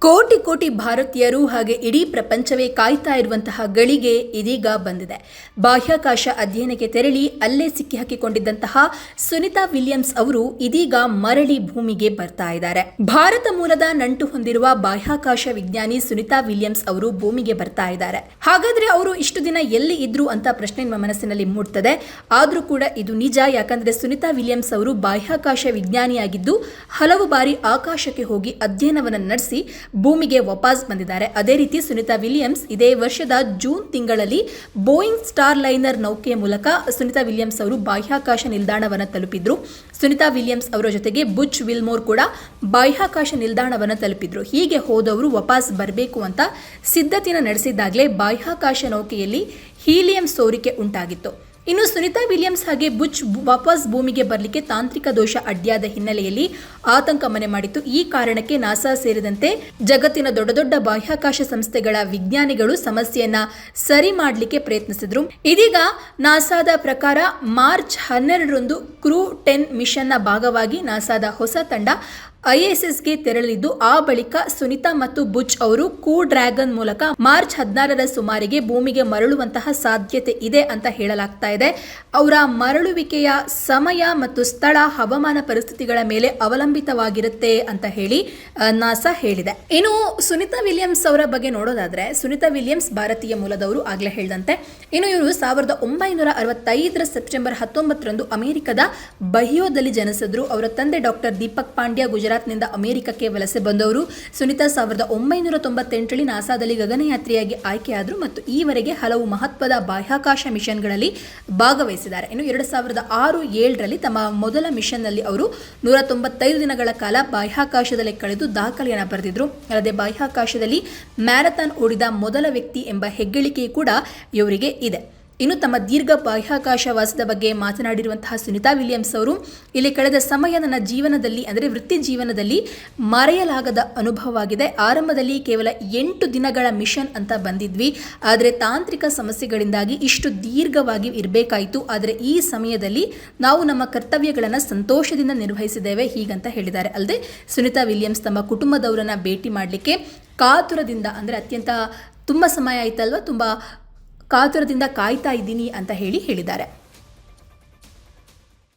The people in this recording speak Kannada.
ಕೋಟಿ ಕೋಟಿ ಭಾರತೀಯರು ಹಾಗೆ ಇಡೀ ಪ್ರಪಂಚವೇ ಕಾಯ್ತಾ ಇರುವಂತಹ ಗಳಿಗೆ ಇದೀಗ ಬಂದಿದೆ. ಬಾಹ್ಯಾಕಾಶ ಅಧ್ಯಯನಕ್ಕೆ ತೆರಳಿ ಅಲ್ಲೇ ಸಿಕ್ಕಿ ಹಾಕಿಕೊಂಡಿದ್ದಂತಹ ಸುನಿತಾ ವಿಲಿಯಮ್ಸ್ ಅವರು ಇದೀಗ ಮರಳಿ ಭೂಮಿಗೆ ಬರ್ತಾ ಇದ್ದಾರೆ. ಭಾರತ ಮೂಲದ ನಂಟು ಹೊಂದಿರುವ ಬಾಹ್ಯಾಕಾಶ ವಿಜ್ಞಾನಿ ಸುನಿತಾ ವಿಲಿಯಮ್ಸ್ ಅವರು ಭೂಮಿಗೆ ಬರ್ತಾ ಇದ್ದಾರೆ. ಹಾಗಾದ್ರೆ ಅವರು ಇಷ್ಟು ದಿನ ಎಲ್ಲಿ ಇದ್ರು ಅಂತ ಪ್ರಶ್ನೆ ನಿಮ್ಮ ಮನಸ್ಸಿನಲ್ಲಿ ಮೂಡ್ತದೆ. ಆದ್ರೂ ಕೂಡ ಇದು ನಿಜ. ಯಾಕಂದ್ರೆ ಸುನಿತಾ ವಿಲಿಯಮ್ಸ್ ಅವರು ಬಾಹ್ಯಾಕಾಶ ವಿಜ್ಞಾನಿಯಾಗಿದ್ದು ಹಲವು ಬಾರಿ ಆಕಾಶಕ್ಕೆ ಹೋಗಿ ಅಧ್ಯಯನವನ್ನು ನಡೆಸಿ ಭೂಮಿಗೆ ವಾಪಸ್ ಬಂದಿದ್ದಾರೆ. ಅದೇ ರೀತಿ ಸುನಿತಾ ವಿಲಿಯಮ್ಸ್ ಇದೇ ವರ್ಷದ ಜೂನ್ ತಿಂಗಳಲ್ಲಿ ಬೋಯಿಂಗ್ ಸ್ಟಾರ್ ಲೈನರ್ ನೌಕೆಯ ಮೂಲಕ ಸುನಿತಾ ವಿಲಿಯಮ್ಸ್ ಅವರು ಬಾಹ್ಯಾಕಾಶ ನಿಲ್ದಾಣವನ್ನು ತಲುಪಿದ್ರು. ಸುನಿತಾ ವಿಲಿಯಮ್ಸ್ ಅವರ ಜೊತೆಗೆ ಬುಚ್ ವಿಲ್ಮೋರ್ ಕೂಡ ಬಾಹ್ಯಾಕಾಶ ನಿಲ್ದಾಣವನ್ನು ತಲುಪಿದ್ರು. ಹೀಗೆ ಹೋದವರು ವಾಪಸ್ ಬರಬೇಕು ಅಂತ ಸಿದ್ಧತೆಯನ್ನು ನಡೆಸಿದ್ದಾಗಲೇ ಬಾಹ್ಯಾಕಾಶ ನೌಕೆಯಲ್ಲಿ ಹೀಲಿಯಂ ಸೋರಿಕೆ ಉಂಟಾಗಿತ್ತು. ಇನ್ನು ಸುನಿತಾ ವಿಲಿಯಮ್ಸ್ ಹಾಗೆ ಬುಚ್ ವಾಪಸ್ ಭೂಮಿಗೆ ಬರಲಿಕ್ಕೆ ತಾಂತ್ರಿಕ ದೋಷ ಅಡ್ಡಿಯಾದ ಹಿನ್ನೆಲೆಯಲ್ಲಿ ಆತಂಕ ಮನೆ ಮಾಡಿತ್ತು. ಈ ಕಾರಣಕ್ಕೆ ನಾಸಾ ಸೇರಿದಂತೆ ಜಗತ್ತಿನ ದೊಡ್ಡ ದೊಡ್ಡ ಬಾಹ್ಯಾಕಾಶ ಸಂಸ್ಥೆಗಳ ವಿಜ್ಞಾನಿಗಳು ಸಮಸ್ಯೆಯನ್ನ ಸರಿ ಮಾಡಲಿಕ್ಕೆ ಪ್ರಯತ್ನಿಸಿದ್ರು. ಇದೀಗ ನಾಸಾದ ಪ್ರಕಾರ ಮಾರ್ಚ್ 12ರಂದು ಕ್ರೂ 10 ಮಿಷನ್ನ ಭಾಗವಾಗಿ ನಾಸಾದ ಹೊಸ ತಂಡ ISSಗೆ ತೆರಳಿದ್ದು, ಆ ಬಳಿಕ ಸುನಿತಾ ಮತ್ತು ಬುಚ್ ಅವರು ಕ್ರೂ ಡ್ರ್ಯಾಗನ್ ಮೂಲಕ ಮಾರ್ಚ್ 16ರ ಸುಮಾರಿಗೆ ಭೂಮಿಗೆ ಮರಳುವಂತಹ ಸಾಧ್ಯತೆ ಇದೆ ಅಂತ ಹೇಳಲಾಗ್ತಾ ಇದೆ. ಅವರ ಮರಳುವಿಕೆಯ ಸಮಯ ಮತ್ತು ಸ್ಥಳ ಹವಾಮಾನ ಪರಿಸ್ಥಿತಿಗಳ ಮೇಲೆ ಅವಲಂಬಿತವಾಗಿರುತ್ತೆ ಅಂತ ಹೇಳಿ ನಾಸಾ ಹೇಳಿದೆ. ಇನ್ನು ಸುನಿತಾ ವಿಲಿಯಮ್ಸ್ ಅವರ ಬಗ್ಗೆ ನೋಡೋದಾದ್ರೆ, ಸುನಿತಾ ವಿಲಿಯಮ್ಸ್ ಭಾರತೀಯ ಮೂಲದವರು, ಆಗ್ಲೇ ಹೇಳಿದಂತೆ. ಇನ್ನು ಇವರು 1965ರ ಸೆಪ್ಟೆಂಬರ್ 19ರಂದು ಅಮೆರಿಕದ ಬಹಿಯೋದಲ್ಲಿ ಜನಿಸಿದ್ರು. ಅವರ ತಂದೆ ಡಾಕ್ಟರ್ ದೀಪಕ್ ಪಾಂಡ್ಯ ಗುಜರಾತ್ನಿಂದ ಅಮೆರಿಕಕ್ಕೆ ವಲಸೆ ಬಂದವರು. ಸುನಿತಾ 1998ರಲ್ಲಿ ನಾಸಾದಲ್ಲಿ ಗಗನಯಾತ್ರಿಯಾಗಿ ಆಯ್ಕೆಯಾದರು ಮತ್ತು ಈವರೆಗೆ ಹಲವು ಮಹತ್ವದ ಬಾಹ್ಯಾಕಾಶ ಮಿಷನ್ಗಳಲ್ಲಿ ಭಾಗವಹಿಸಿದ್ದಾರೆ. ಇನ್ನು 2006-7ರಲ್ಲಿ ತಮ್ಮ ಮೊದಲ ಮಿಷನ್ನಲ್ಲಿ ಅವರು 195 ದಿನಗಳ ಕಾಲ ಬಾಹ್ಯಾಕಾಶದಲ್ಲಿ ಕಳೆದು ದಾಖಲೆಯನ್ನು ಬರೆದಿದ್ರು. ಅಲ್ಲದೆ ಬಾಹ್ಯಾಕಾಶದಲ್ಲಿ ಮ್ಯಾರಥಾನ್ ಓಡಿದ ಮೊದಲ ವ್ಯಕ್ತಿ ಎಂಬ ಹೆಗ್ಗಳಿಕೆ ಕೂಡ ಇವರಿಗೆ ಇದೆ. ಇನ್ನು ತಮ್ಮ ದೀರ್ಘ ಬಾಹ್ಯಾಕಾಶ ವಾಸದ ಬಗ್ಗೆ ಮಾತನಾಡಿರುವಂತಹ ಸುನಿತಾ ವಿಲಿಯಮ್ಸ್ ಅವರು, ಇಲ್ಲಿ ಕಳೆದ ಸಮಯ ನನ್ನ ಜೀವನದಲ್ಲಿ ಅಂದರೆ ವೃತ್ತಿ ಜೀವನದಲ್ಲಿ ಮರೆಯಲಾಗದ ಅನುಭವವಾಗಿದೆ. ಆರಂಭದಲ್ಲಿ ಕೇವಲ 8 ದಿನಗಳ ಮಿಷನ್ ಅಂತ ಬಂದಿದ್ವಿ, ಆದರೆ ತಾಂತ್ರಿಕ ಸಮಸ್ಯೆಗಳಿಂದಾಗಿ ಇಷ್ಟು ದೀರ್ಘವಾಗಿ ಇರಬೇಕಾಯಿತು. ಆದರೆ ಈ ಸಮಯದಲ್ಲಿ ನಾವು ನಮ್ಮ ಕರ್ತವ್ಯಗಳನ್ನು ಸಂತೋಷದಿಂದ ನಿರ್ವಹಿಸಿದ್ದೇವೆ, ಹೀಗಂತ ಹೇಳಿದ್ದಾರೆ. ಅಲ್ಲದೆ ಸುನಿತಾ ವಿಲಿಯಮ್ಸ್ ತಮ್ಮ ಕುಟುಂಬದವರನ್ನ ಭೇಟಿ ಮಾಡಲಿಕ್ಕೆ ಕಾತುರದಿಂದ, ಅಂದರೆ ಅತ್ಯಂತ ತುಂಬ ಸಮಯ ಆಯ್ತಲ್ವ, ತುಂಬ ಕಾತುರದಿಂದ ಕಾಯ್ತಾ ಇದ್ದೀನಿ ಅಂತ ಹೇಳಿದ್ದಾರೆ.